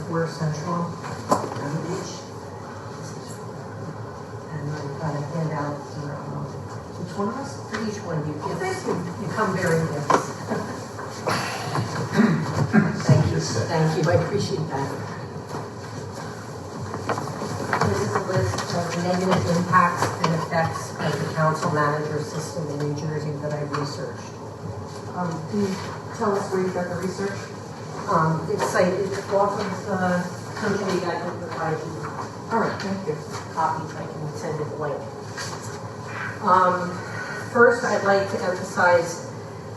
4 Central Beach. And I've got a handout for each one of us. For each one, you give this. You come bearing gifts. Thank you. Thank you. I appreciate that. This is a list of the negative impacts and effects of the council manager system in New Jersey that I researched. Can you tell us where you got the research? It's cited off of the country I can provide you All right, thank you. copies. I can send it blank. First, I'd like to emphasize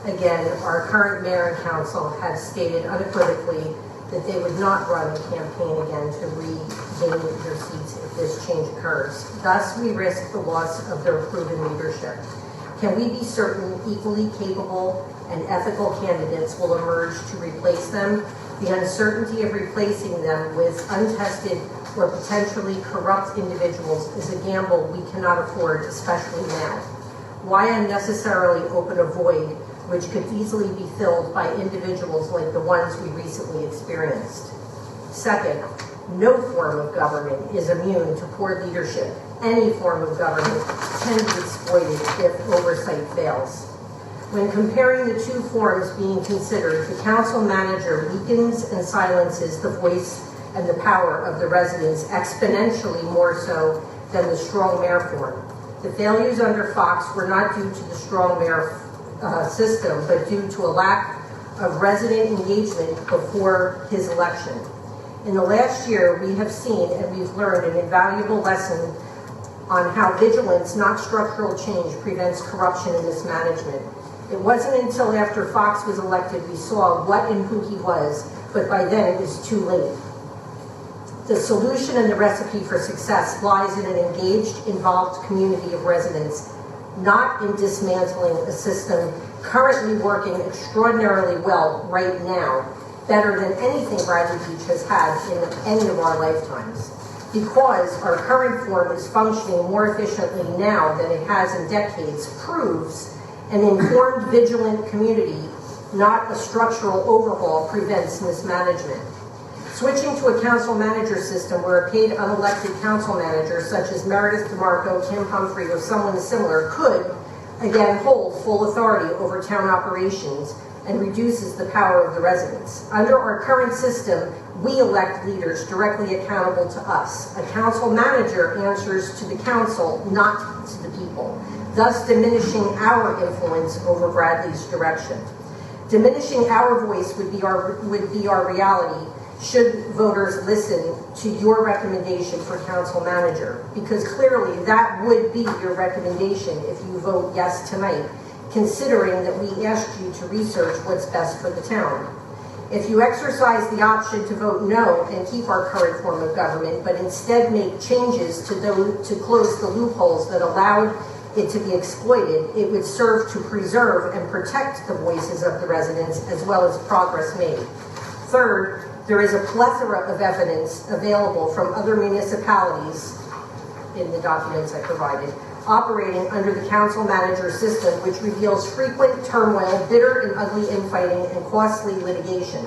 again, our current mayor and council have stated unequivocally that they would not run a campaign again to regain their seats if this change occurs. Thus, we risk the loss of their proven leadership. Can we be certain equally capable and ethical candidates will emerge to replace them? The uncertainty of replacing them with untested or potentially corrupt individuals is a gamble we cannot afford, especially now. Why unnecessarily open a void which could easily be filled by individuals like the ones we recently experienced? Second, no form of government is immune to poor leadership. Any form of government can be exploited if oversight fails. When comparing the two forms being considered, the council manager weakens and silences the voice and the power of the residents exponentially more so than the strong mayor form. The failures under Fox were not due to the strong mayor system, but due to a lack of resident engagement before his election. In the last year, we have seen and we've learned an invaluable lesson on how vigilance, not structural change, prevents corruption and mismanagement. It wasn't until after Fox was elected we saw what and who he was, but by then it was too late. The solution and the recipe for success lies in an engaged, involved community of residents, not in dismantling a system currently working extraordinarily well right now, better than anything Bradley Beach has had in any of our lifetimes. Because our current form is functioning more efficiently now than it has in decades proves an informed, vigilant community, not a structural overhaul, prevents mismanagement. Switching to a council manager system where a paid unelected council manager such as Meredith DeMarco, Kim Humphrey, or someone similar could, again, hold full authority over town operations and reduces the power of the residents. Under our current system, we elect leaders directly accountable to us. A council manager answers to the council, not to the people, thus diminishing our influence over Bradley's direction. Diminishing our voice would be our reality should voters listen to your recommendation for council manager, because clearly that would be your recommendation if you vote yes tonight, considering that we asked you to research what's best for the town. If you exercise the option to vote no and keep our current form of government, but instead make changes to close the loopholes that allowed it to be exploited, it would serve to preserve and protect the voices of the residents as well as progress made. Third, there is a plethora of evidence available from other municipalities in the documents I provided, operating under the council manager system, which reveals frequent turmoil, bitter and ugly infighting, and costly litigation.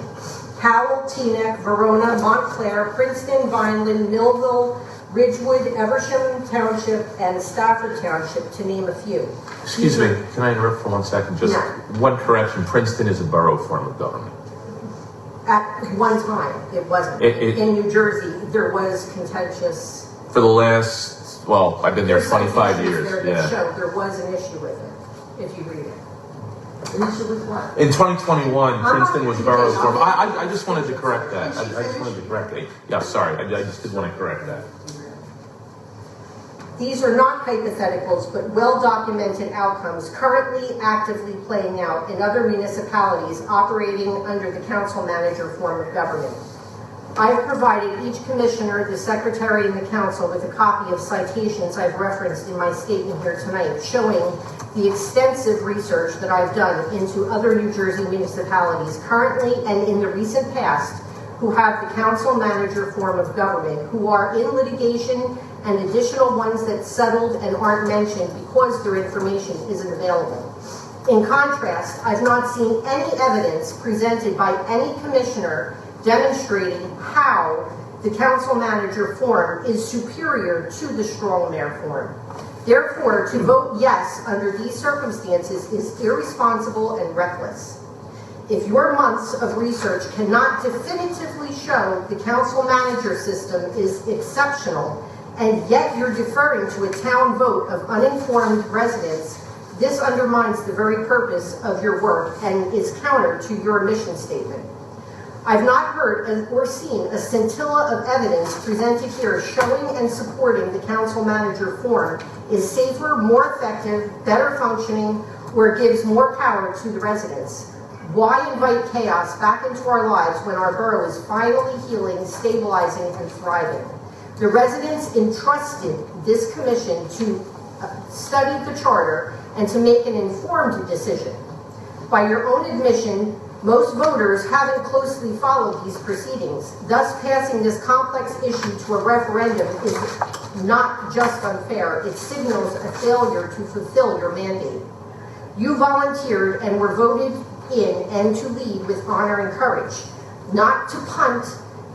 Howell, Teaneck, Verona, Montclair, Princeton, Vineland, Millville, Ridgewood, Eversham Township, and Stafford Township, to name a few. Excuse me, can I interrupt for 1 second? Just one correction, Princeton is a borough form of government. At one time, it wasn't. In New Jersey, there was contentious. For the last, well, I've been there 25 years. There was an issue with it, if you read it. An issue with what? In 2021, Princeton was borough form. I just wanted to correct that. I just wanted to correct it. Yeah, sorry, I just did want to correct that. These are not hypotheticals, but well-documented outcomes currently actively playing out in other municipalities operating under the council manager form of government. I've provided each commissioner, the secretary, and the council with a copy of citations I've referenced in my statement here tonight, showing the extensive research that I've done into other New Jersey municipalities currently and in the recent past who have the council manager form of government, who are in litigation, and additional ones that settled and aren't mentioned because their information isn't available. In contrast, I've not seen any evidence presented by any commissioner demonstrating how the council manager form is superior to the strong mayor form. Therefore, to vote yes under these circumstances is irresponsible and reckless. If your months of research cannot definitively show the council manager system is exceptional, and yet you're deferring to a town vote of uninformed residents, this undermines the very purpose of your work and is counter to your mission statement. I've not heard or seen a scintilla of evidence presented here showing and supporting the council manager form is safer, more effective, better functioning, or gives more power to the residents. Why invite chaos back into our lives when our borough is finally healing, stabilizing, and thriving? The residents entrusted this commission to study the charter and to make an informed decision. By your own admission, most voters haven't closely followed these proceedings. Thus, passing this complex issue to a referendum is not just unfair, it signals a failure to fulfill your mandate. You volunteered and were voted in and to lead with honor and courage, not to punt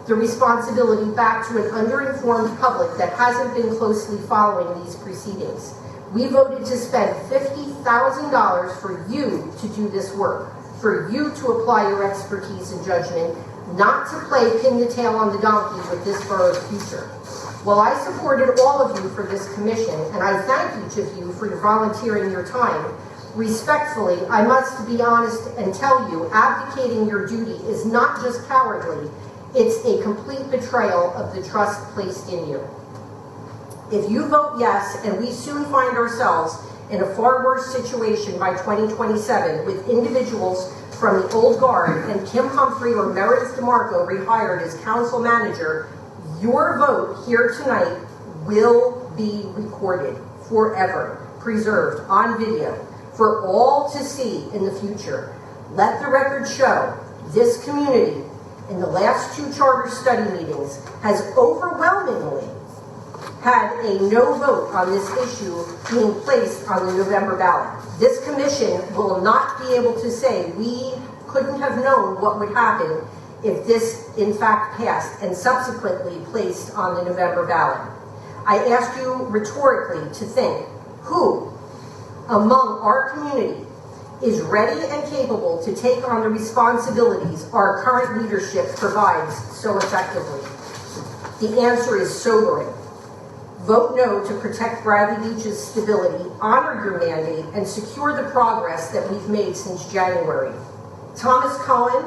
the responsibility back to an underinformed public that hasn't been closely following these proceedings. We voted to spend $50,000 for you to do this work, for you to apply your expertise and judgment, not to play pin the tail on the donkey with this borough's future. While I supported all of you for this commission, and I thank each of you for volunteering your time, respectfully, I must be honest and tell you, abdicating your duty is not just cowardly, it's a complete betrayal of the trust placed in you. If you vote yes, and we soon find ourselves in a far worse situation by 2027 with individuals from the old guard and Kim Humphrey or Meredith DeMarco rehired as council manager, your vote here tonight will be recorded forever, preserved on video for all to see in the future. Let the record show this community in the last 2 charter study meetings has overwhelmingly had a no vote on this issue being placed on the November ballot. This commission will not be able to say we couldn't have known what would happen if this in fact passed and subsequently placed on the November ballot. I ask you rhetorically to think who among our community is ready and capable to take on the responsibilities our current leadership provides so effectively. The answer is sobering. Vote no to protect Bradley Beach's stability, honor your mandate, and secure the progress that we've made since January. Thomas Cohen,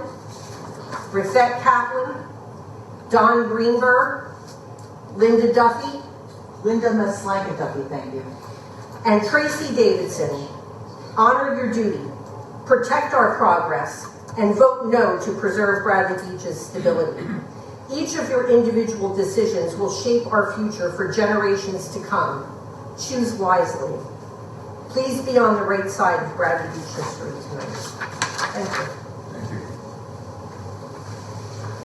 Beth Kepler, Don Greenberg, Linda Duffy, Linda Maslanka Duffy, thank you. and Tracy Davidson, honor your duty, protect our progress, and vote no to preserve Bradley Beach's stability. Each of your individual decisions will shape our future for generations to come. Choose wisely. Please be on the right side of Bradley Beach history tonight. Thank you.